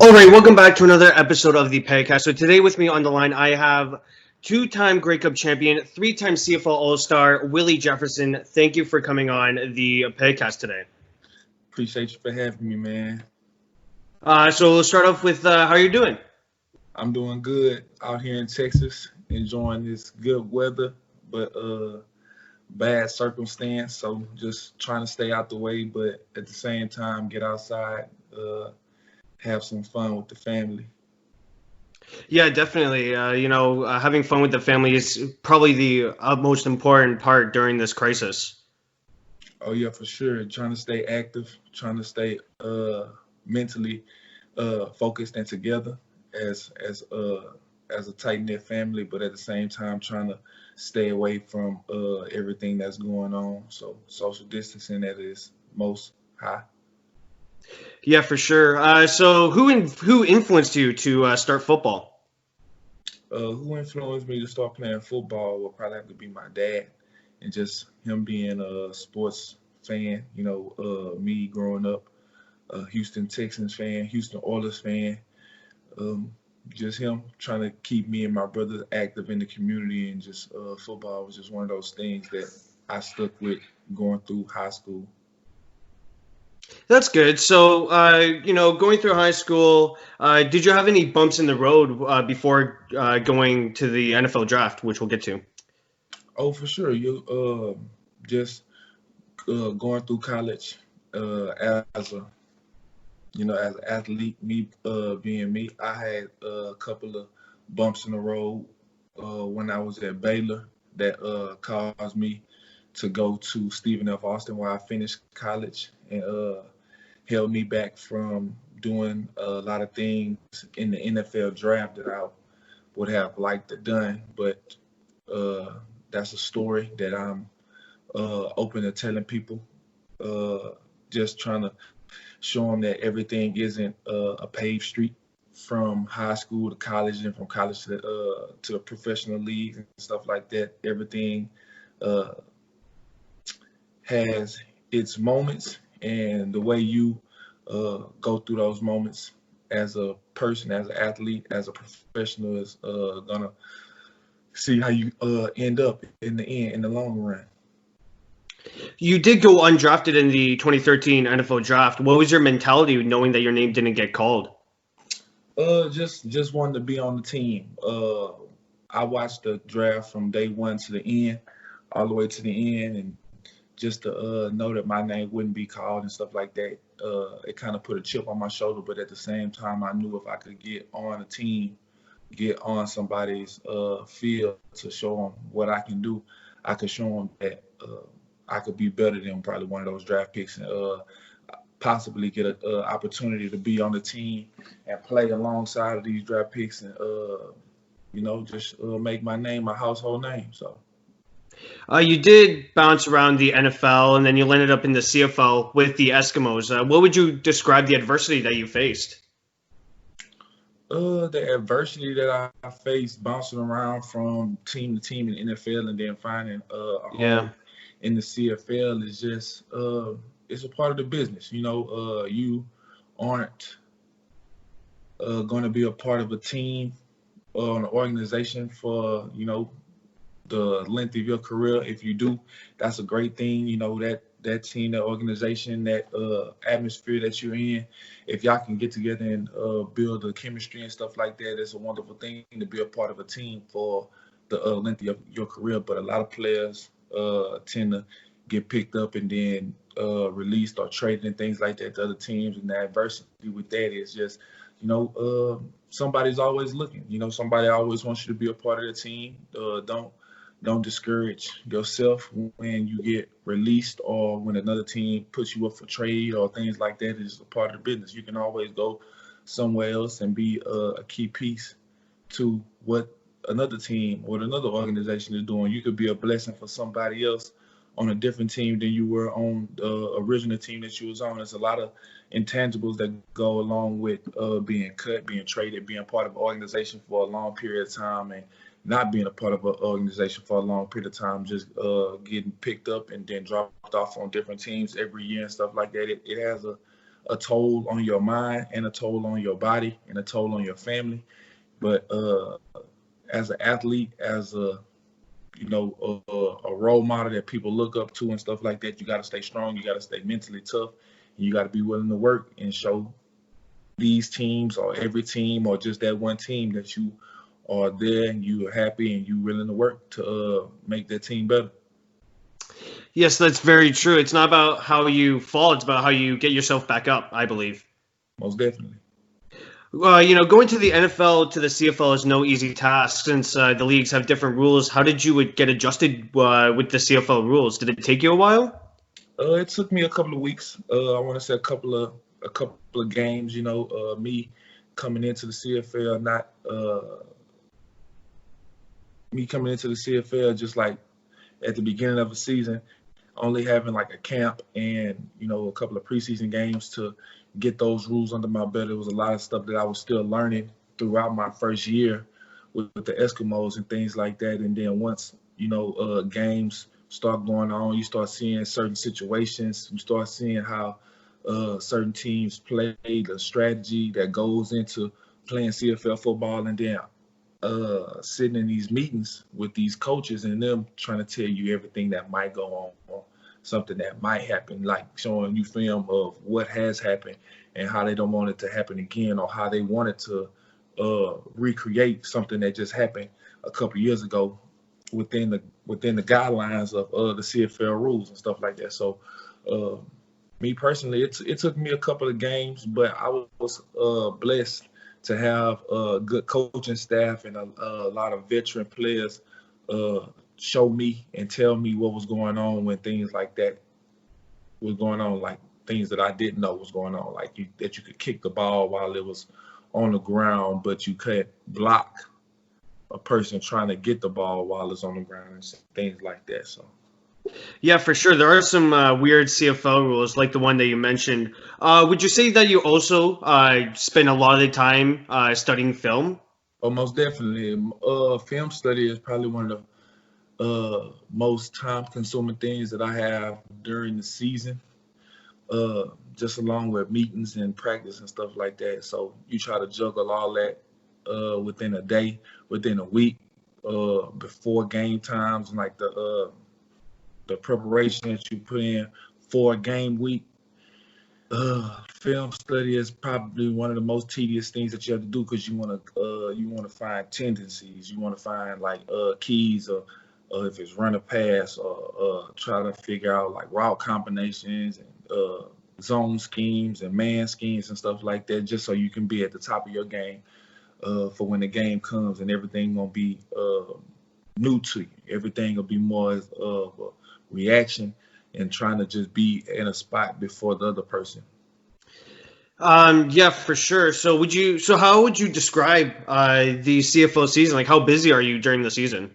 All right, welcome back to another episode of the Pagcast. So today with me on the line, I have two-time Grey Cup champion, three-time CFO All-Star, Willie Jefferson. Thank you for coming on the Pagcast today. Appreciate you for having me, man. So we'll start off with how you're doing. I'm doing good out here in Texas, enjoying this good weather, but bad circumstance. So just trying to stay out the way, but at the same time get outside, have some fun with the family. Yeah, definitely. Having fun with the family is probably the most important part during this crisis. Oh yeah, for sure. Trying to stay active, trying to stay mentally focused and together as as uh as a tight knit family, but at the same time trying to stay away from everything that's going on. So social distancing at its most high. Yeah, for sure. So who influenced you to start football? Who influenced me to start playing football will probably have to be my dad, and just him being a sports fan. Me growing up a Houston Texans fan, Houston Oilers fan. Um, just him trying to keep me and my brothers active in the community, and just football was just one of those things that I stuck with going through high school. That's good. So, going through high school, did you have any bumps in the road before going to the NFL draft, which we'll get to? Oh, for sure. You just going through college as a as an athlete, me being me, I had a couple of bumps in the road when I was at Baylor that caused me to go to Stephen F. Austin where I finished college, and held me back from doing a lot of things in the NFL draft that I would have liked to done. But uh, that's a story that I'm open to telling people. Uh, just trying to show them that everything isn't a paved street from high school to college, and from college to the professional leagues and stuff like that. Everything uh, has its moments, and the way you go through those moments as a person, as an athlete, as a professional is gonna see how you end up in the end, in the long run. You did go undrafted in the 2013 NFL draft. What was your mentality knowing that your name didn't get called? Just wanted to be on the team. I watched the draft from day one to the end, all the way to the end, and just to know that my name wouldn't be called and stuff like that. It kind of put a chip on my shoulder, but at the same time, I knew if I could get on a team, get on somebody's field to show them what I can do, I could show them that I could be better than probably one of those draft picks, and possibly get an opportunity to be on the team and play alongside of these draft picks, and just make my name a household name. So. You did bounce around the NFL, and then you landed up in the CFL with the Eskimos. What would you describe the adversity that you faced? The adversity that I faced bouncing around from team to team in the NFL, and then finding a Yeah. home in the CFL is just it's a part of the business. You aren't going to be a part of a team or an organization for the length of your career. If you do, that's a great thing. That team, that organization, that atmosphere that you're in, if y'all can get together and build the chemistry and stuff like that, it's a wonderful thing to be a part of a team for the length of your career. But a lot of players tend to get picked up and then released or traded and things like that to other teams. And the adversity with that is just, somebody's always looking. Somebody always wants you to be a part of the team. Don't discourage yourself when you get released or when another team puts you up for trade or things like that. It's a part of the business. You can always go somewhere else and be a key piece to what another team or another organization is doing. You could be a blessing for somebody else on a different team than you were on the original team that you was on. There's a lot of intangibles that go along with being cut, being traded, being part of an organization for a long period of time, and not being a part of an organization for a long period of time, just getting picked up and then dropped off on different teams every year and stuff like that. It has a toll on your mind and a toll on your body and a toll on your family. But as an athlete, as a role model that people look up to and stuff like that, you got to stay strong. You got to stay mentally tough. And you got to be willing to work and show these teams or every team or just that one team that you are there and you are happy and you willing to work to make that team better. Yes, that's very true. It's not about how you fall; it's about how you get yourself back up, I believe. Most definitely. Going to the NFL to the CFL is no easy task since the leagues have different rules. How did you get adjusted with the CFL rules? Did it take you a while? It took me a couple of weeks. I want to say a couple of games. Me coming into the CFL, not me coming into the CFL just like at the beginning of a season, only having like a camp and a couple of preseason games to get those rules under my belt. It was a lot of stuff that I was still learning throughout my first year with the Eskimos and things like that. And then once games start going on, you start seeing certain situations. You start seeing how certain teams play, the strategy that goes into playing CFL football, and then sitting in these meetings with these coaches and them trying to tell you everything that might go on, something that might happen, like showing you film of what has happened and how they don't want it to happen again, or how they wanted to recreate something that just happened a couple years ago within the guidelines of the CFL rules and stuff like that. So me personally, it took me a couple of games, but I was blessed to have a good coaching staff and a lot of veteran players show me and tell me what was going on when things like that was going on, like things that I didn't know was going on, like that you could kick the ball while it was on the ground, but you can't block a person trying to get the ball while it's on the ground and things like that. So. Yeah, for sure. There are some weird CFL rules, like the one that you mentioned. Would you say that you also spend a lot of the time studying film? Oh, most definitely. Film study is probably one of the most time-consuming things that I have during the season, just along with meetings and practice and stuff like that. So you try to juggle all that within a day, within a week, before game times, and like the preparation that you put in for a game week. Film study is probably one of the most tedious things that you have to do, because you want to find tendencies, you want to find like keys, or if it's run a pass, or try to figure out like route combinations and zone schemes and man schemes and stuff like that, just so you can be at the top of your game for when the game comes, and everything won't be new to you. Everything will be more of a reaction and trying to just be in a spot before the other person. Yeah, for sure. So how would you describe the CFO season? Like, how busy are you during the season?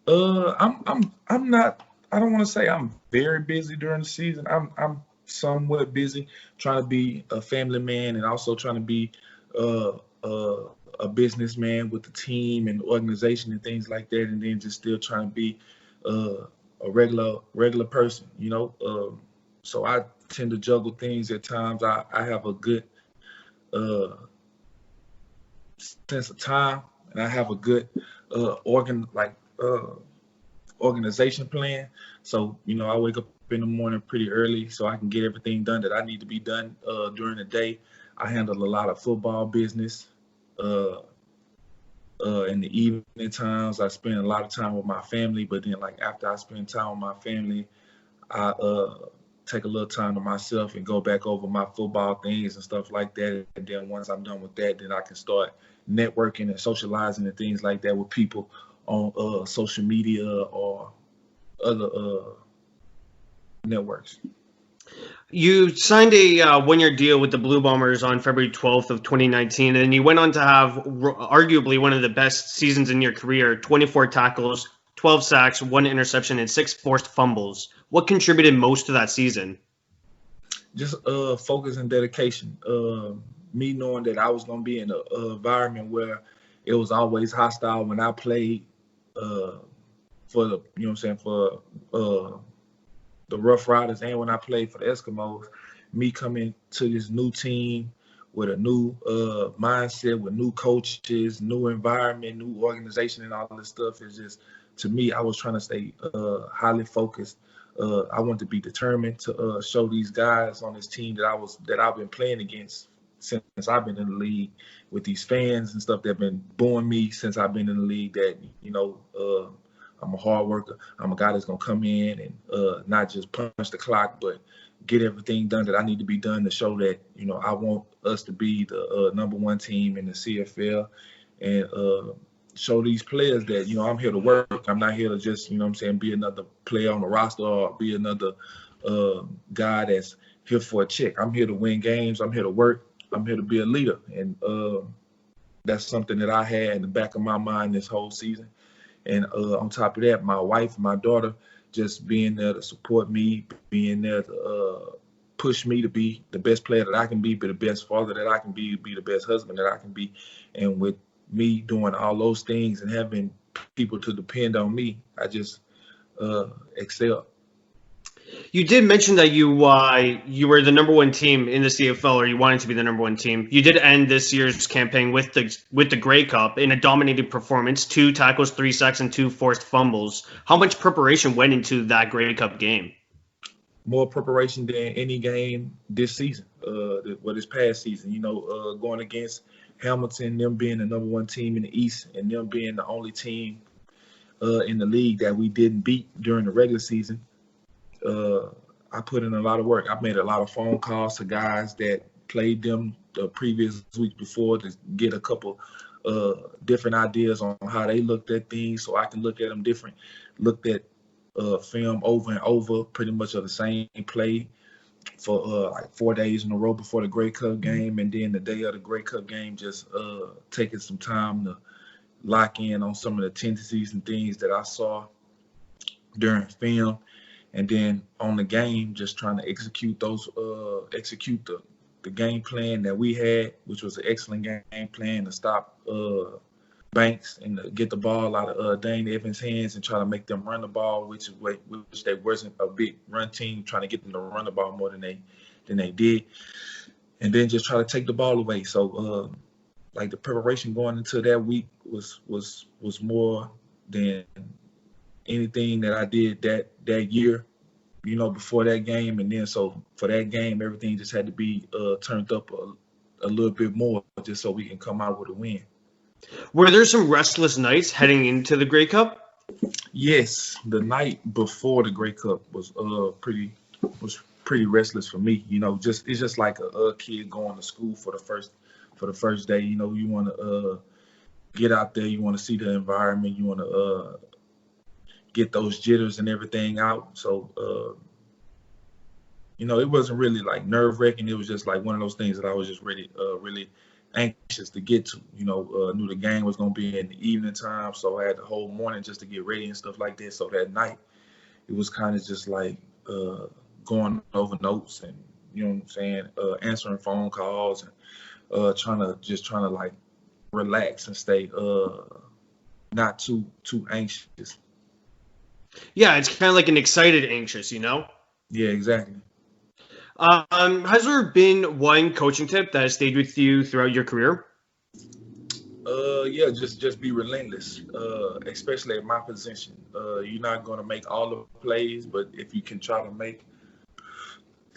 I'm not. I don't want to say I'm very busy during the season. I'm somewhat busy trying to be a family man and also trying to be a businessman with the team and the organization and things like that, and then just still trying to be a regular person, so I tend to juggle things at times. I have a good sense of time, and I have a good organization plan. So I wake up in the morning pretty early so I can get everything done that I need to be done during the day. I handle a lot of football business. In the evening times, I spend a lot of time with my family, but then like after I spend time with my family, I take a little time to myself and go back over my football things and stuff like that. And then once I'm done with that, then I can start networking and socializing and things like that with people on social media or other networks. You signed a one-year deal with the Blue Bombers on February 12th of 2019, and you went on to have arguably one of the best seasons in your career: 24 tackles, 12 sacks, 1 interception, and 6 forced fumbles. What contributed most to that season? Just focus and dedication. Me knowing that I was going to be in an environment where it was always hostile when I played for the, for the Rough Riders and when I played for the Eskimos, me coming to this new team with a new mindset, with new coaches, new environment, new organization, and all this stuff is just, to me, I was trying to stay highly focused. I wanted to be determined to show these guys on this team that I've been playing against since I've been in the league, with these fans and stuff that have been booing me since I've been in the league, that, I'm a hard worker. I'm a guy that's going to come in and not just punch the clock, but get everything done that I need to be done to show that, I want us to be the number one team in the CFL, and show these players that, I'm here to work. I'm not here to just, be another player on the roster or be another guy that's here for a check. I'm here to win games. I'm here to work. I'm here to be a leader. And that's something that I had in the back of my mind this whole season. And on top of that, my wife, my daughter, just being there to support me, being there to push me to be the best player that I can be the best father that I can be the best husband that I can be. And with me doing all those things and having people to depend on me, I just excel. You did mention that you were the number one team in the CFL, or you wanted to be the number one team. You did end this year's campaign with the Grey Cup in a dominating performance: 2 tackles, 3 sacks, and 2 forced fumbles. How much preparation went into that Grey Cup game? More preparation than any game this season, this past season. Going against Hamilton, them being the number one team in the East, and them being the only team in the league that we didn't beat during the regular season. I put in a lot of work. I made a lot of phone calls to guys that played them the previous week before to get a couple different ideas on how they looked at things, so I can look at them different. Looked at film over and over, pretty much of the same play for like 4 days in a row before the Grey Cup game, and then the day of the Grey Cup game, just taking some time to lock in on some of the tendencies and things that I saw during film. And then on the game, just trying to execute the game plan that we had, which was an excellent game plan to stop Banks and to get the ball out of Dane Evans' hands and try to make them run the ball, which they wasn't a big run team, trying to get them to run the ball more than they did, and then just try to take the ball away. So like the preparation going into that week was more than anything that I did that year, before that game. And then so for that game, everything just had to be turned up a little bit more just so we can come out with a win. Were there some restless nights heading into the Grey Cup? Yes, the night before the Grey Cup was pretty restless for me. It's just like a kid going to school for the first day. You want to get out there, you want to see the environment, you want to get those jitters and everything out. So it wasn't really like nerve-wracking. It was just like one of those things that I was just really anxious to get to. Knew the game was going to be in the evening time, so I had the whole morning just to get ready and stuff like that. So that night, it was kind of just like going over notes and, answering phone calls and trying to like relax and stay not too anxious. Yeah, it's kind of like an excited anxious, Yeah, exactly. Has there been one coaching tip that has stayed with you throughout your career? Yeah, just be relentless, especially at my position. You're not going to make all the plays, but if you can try to make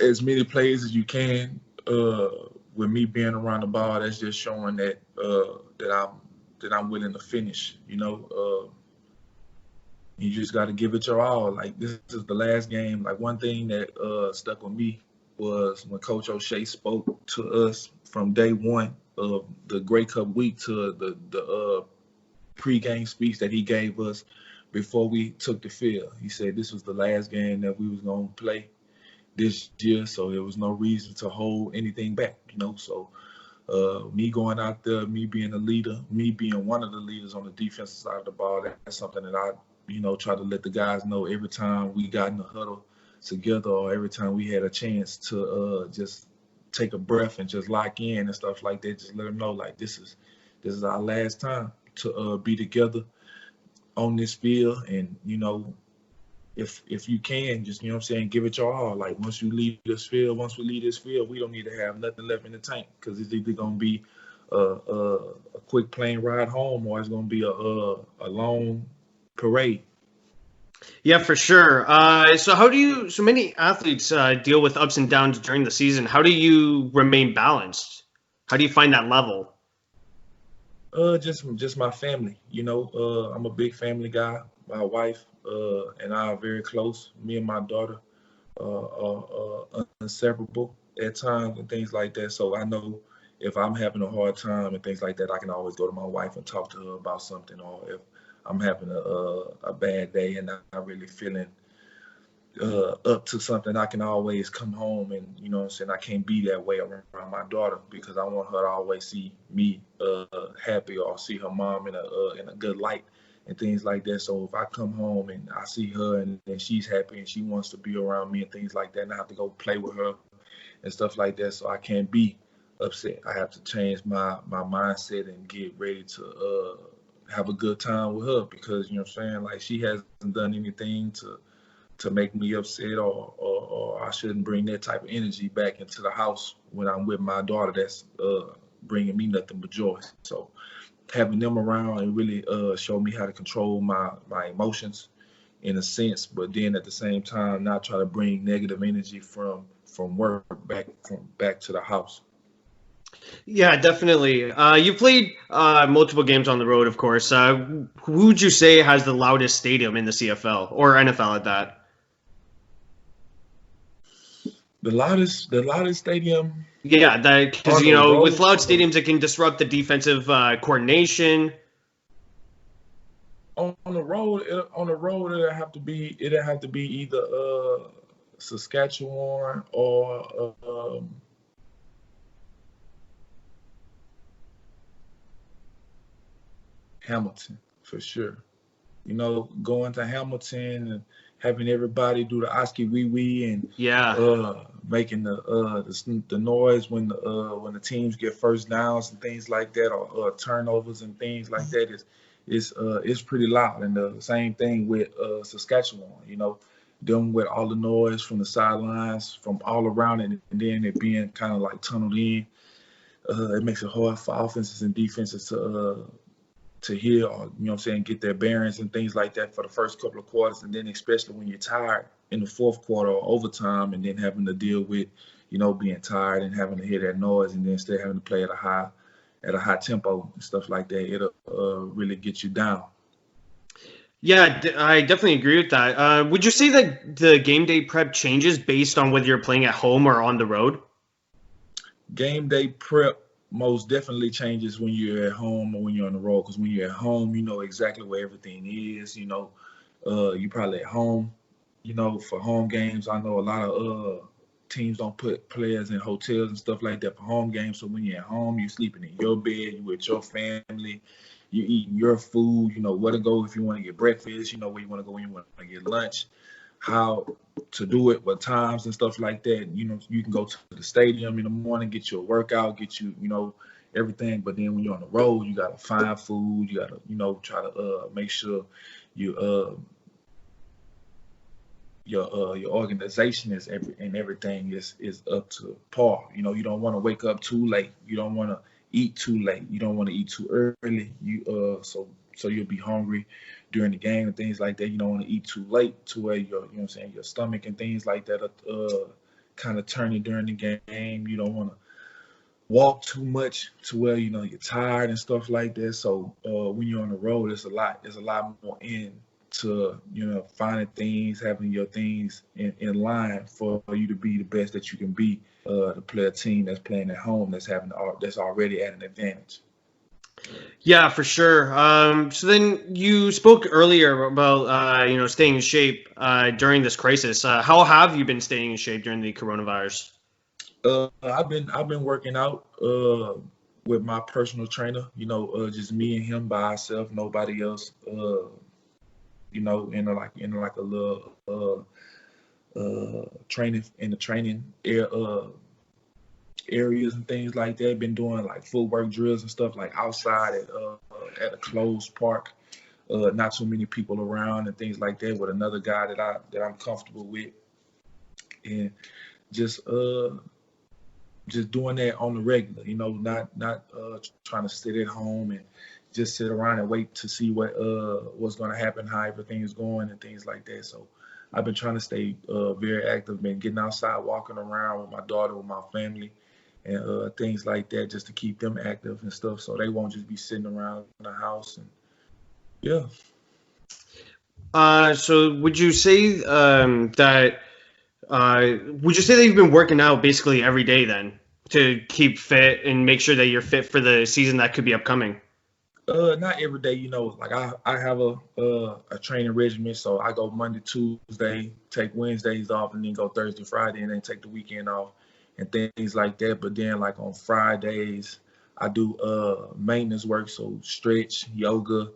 as many plays as you can, with me being around the ball, that's just showing that I'm willing to finish. You just got to give it your all. Like, this is the last game. Like, one thing that stuck with me was when Coach O'Shea spoke to us from day one of the Grey Cup week to the pregame speech that he gave us before we took the field. He said this was the last game that we was going to play this year, so there was no reason to hold anything back, So me going out there, me being a leader, me being one of the leaders on the defensive side of the ball, that's something that I try to let the guys know every time we got in the huddle together, or every time we had a chance to just take a breath and just lock in and stuff like that. Just let them know, like, this is our last time to be together on this field, and if you can, just, you know what I'm saying, give it your all. Like, once we leave this field, we don't need to have nothing left in the tank, because it's either gonna be a quick plane ride home, or it's gonna be a long parade. Yeah, for sure. So many athletes deal with ups and downs during the season. How do you remain balanced? How do you find that level? Just my family. I'm a big family guy. My wife and I are very close. Me and my daughter are inseparable at times and things like that. So I know if I'm having a hard time and things like that, I can always go to my wife and talk to her about something. Or if I'm having a bad day and I'm not really feeling up to something, I can always come home, and, you know what I'm saying, I can't be that way around my daughter, because I want her to always see me happy, or see her mom in a good light and things like that. So if I come home and I see her and she's happy and she wants to be around me and things like that, and I have to go play with her and stuff like that, so I can't be upset. I have to change my mindset and get ready to have a good time with her, because, you know what I'm saying, like, she hasn't done anything to make me upset, or I shouldn't bring that type of energy back into the house when I'm with my daughter. That's bringing me nothing but joy. So having them around and really show me how to control my emotions in a sense, but then at the same time not try to bring negative energy from work back to the house. Yeah, definitely. You played multiple games on the road, of course. Who would you say has the loudest stadium in the CFL or NFL at that? The loudest stadium Yeah, that because on the with road loud stadiums, it can disrupt the defensive coordination. on the road it'll have to be either Saskatchewan or Hamilton, for sure. Going to Hamilton and having everybody do the Oski Wee Wee, and Yeah, making the noise when the teams get first downs and things like that, or turnovers and things like that, is pretty loud. And the same thing with Saskatchewan. Them with all the noise from the sidelines, from all around it, and then it being kind of like tunneled in. It makes it hard for offenses and defenses to hear, or, you know what I'm saying, get their bearings and things like that for the first couple of quarters. And then especially when you're tired in the fourth quarter or overtime, and then having to deal with, being tired and having to hear that noise, and then still having to play at a high tempo and stuff like that, it'll really get you down. yeah, I definitely agree with that. Would you say that the game day prep changes based on whether you're playing at home or on the road? Game day prep most definitely changes when you're at home or when you're on the road, because when you're at home, you know exactly where everything is. You probably at home. For home games, I know a lot of teams don't put players in hotels and stuff like that for home games. So when you're at home, you're sleeping in your bed, you with your family, you eating your food. You know where to go if you want to get breakfast. You know where you want to go when you want to get lunch, how to do it, what times and stuff like that. You can go to the stadium in the morning, get you a workout, get you, everything. But then when you're on the road, you gotta find food. You gotta, try to make sure you your organization and everything is up to par. You don't want to wake up too late. You don't want to eat too late. You don't want to eat too early. So you'll be hungry during the game and things like that. You don't want to eat too late to where your stomach and things like that are kind of turning during the game. You don't want to walk too much to where you're tired and stuff like that. So when you're on the road, there's a lot more into finding things, having your things in line for you to be the best that you can be, to play a team that's playing at home, that's already at an advantage. Yeah, for sure. So then you spoke earlier about staying in shape during this crisis. How have you been staying in shape during the coronavirus? I've been working out with my personal trainer. Just me and him by ourselves, nobody else. In like a little training in the training areas and things like that. Been doing like footwork drills and stuff like outside at a closed park. not too many people around and things like that, with another guy that I'm comfortable with, and just doing that on the regular, not trying to sit at home and just sit around and wait to see what's going to happen, how everything is going and things like that. So I've been trying to stay very active, been getting outside, walking around with my daughter, with my family, and things like that, just to keep them active and stuff, so they won't just be sitting around the house. And yeah. So would you say would you say that you've been working out basically every day then to keep fit and make sure that you're fit for the season that could be upcoming? Not every day, like I have a training regimen, so I go Monday, Tuesday, take Wednesdays off, and then go Thursday, Friday, and then take the weekend off and things like that. But then like on Fridays, I do maintenance work, so stretch, yoga,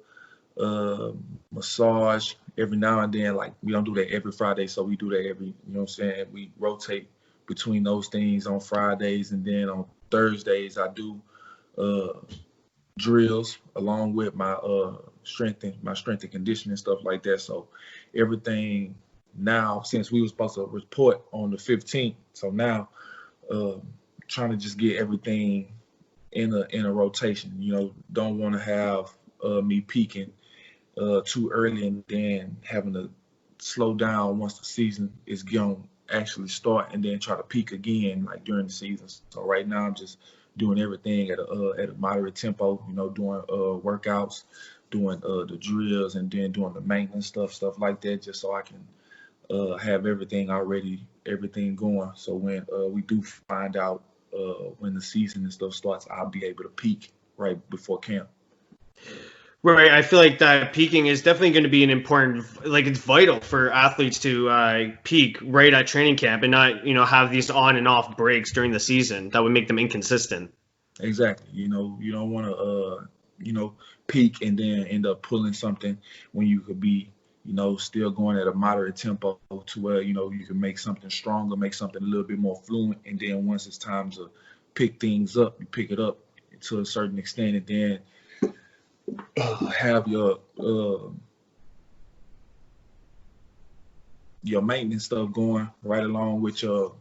massage every now and then. Like we don't do that every Friday, so we do that every, you know what I'm saying? We rotate between those things on Fridays, and then on Thursdays I do drills along with my strength and conditioning stuff like that. So everything now, since we were supposed to report on the 15th, so now trying to just get everything in a rotation. Don't want to have me peaking too early and then having to slow down once the season is going to actually start, and then try to peak again like during the season. So right now I'm just doing everything at a moderate tempo, doing workouts, doing the drills, and then doing the maintenance stuff like that, just so I can have everything going. So when we do find out when the season and stuff starts, I'll be able to peak right before camp. Right. I feel like that peaking is definitely going to be an important, like it's vital for athletes to peak right at training camp and not, have these on and off breaks during the season that would make them inconsistent. Exactly. You don't want to, peak and then end up pulling something when you could be, still going at a moderate tempo to where, you can make something stronger, make something a little bit more fluent. And then once it's time to pick things up, you pick it up to a certain extent, and then have your maintenance stuff going right along with your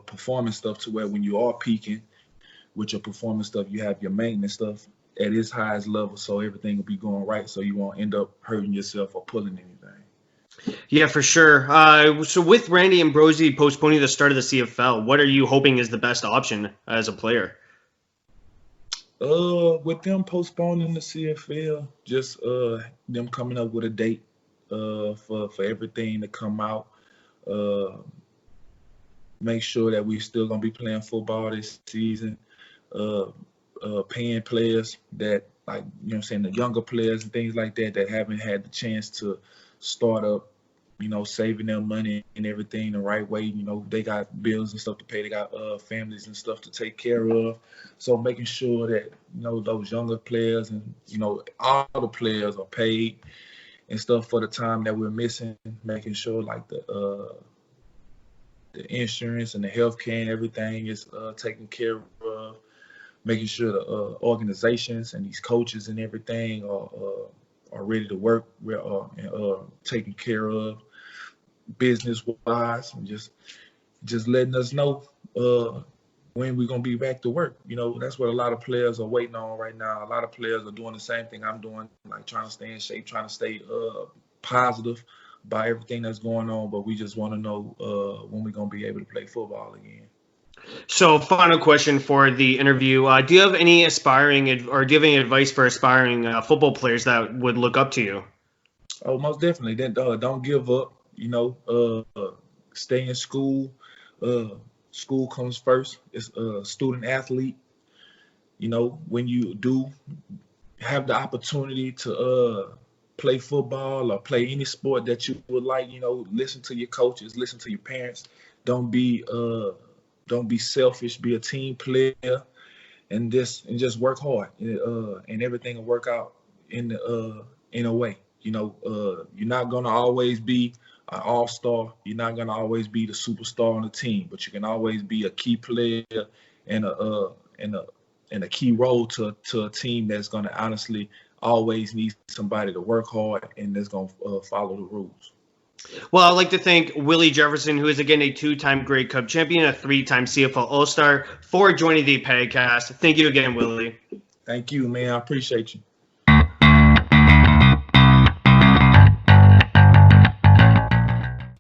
performance stuff, to where when you are peaking with your performance stuff, you have your maintenance stuff at its highest level, so everything will be going right, so you won't end up hurting yourself or pulling anything. Yeah, for sure. So with Randy Ambrosie postponing the start of the CFL, what are you hoping is the best option as a player? With them postponing the CFL, just them coming up with a date for everything to come out. Make sure that we still gonna be playing football this season. Paying players that, like, the younger players and things like that haven't had the chance to start up, saving their money and everything the right way. They got bills and stuff to pay. They got families and stuff to take care of. So making sure that, those younger players and, all the players are paid and stuff for the time that we're missing, making sure like the insurance and the healthcare and everything is taken care of, making sure the organizations and these coaches and everything are ready to work, taken care of business-wise, and just letting us know when we're going to be back to work. That's what a lot of players are waiting on right now. A lot of players are doing the same thing I'm doing, like trying to stay in shape, trying to stay positive about everything that's going on, but we just want to know when we're going to be able to play football again. So, final question for the interview. Do you have any advice for aspiring football players that would look up to you? Oh, most definitely. Don't give up. Stay in school. School comes first. It's a student athlete. When you do have the opportunity to play football or play any sport that you would like, listen to your coaches, listen to your parents. Don't be selfish. Be a team player, and just work hard, and everything will work out in a way. You're not gonna always be an all-star. You're not gonna always be the superstar on the team, but you can always be a key player and a key role to a team that's gonna honestly always need somebody to work hard and that's going to follow the rules. Well, I'd like to thank Willie Jefferson, who is again a 2-time Grey Cup champion, a 3-time CFL All-Star, for joining the Pagcast. Thank you again, Willie. Thank you, man. I appreciate you.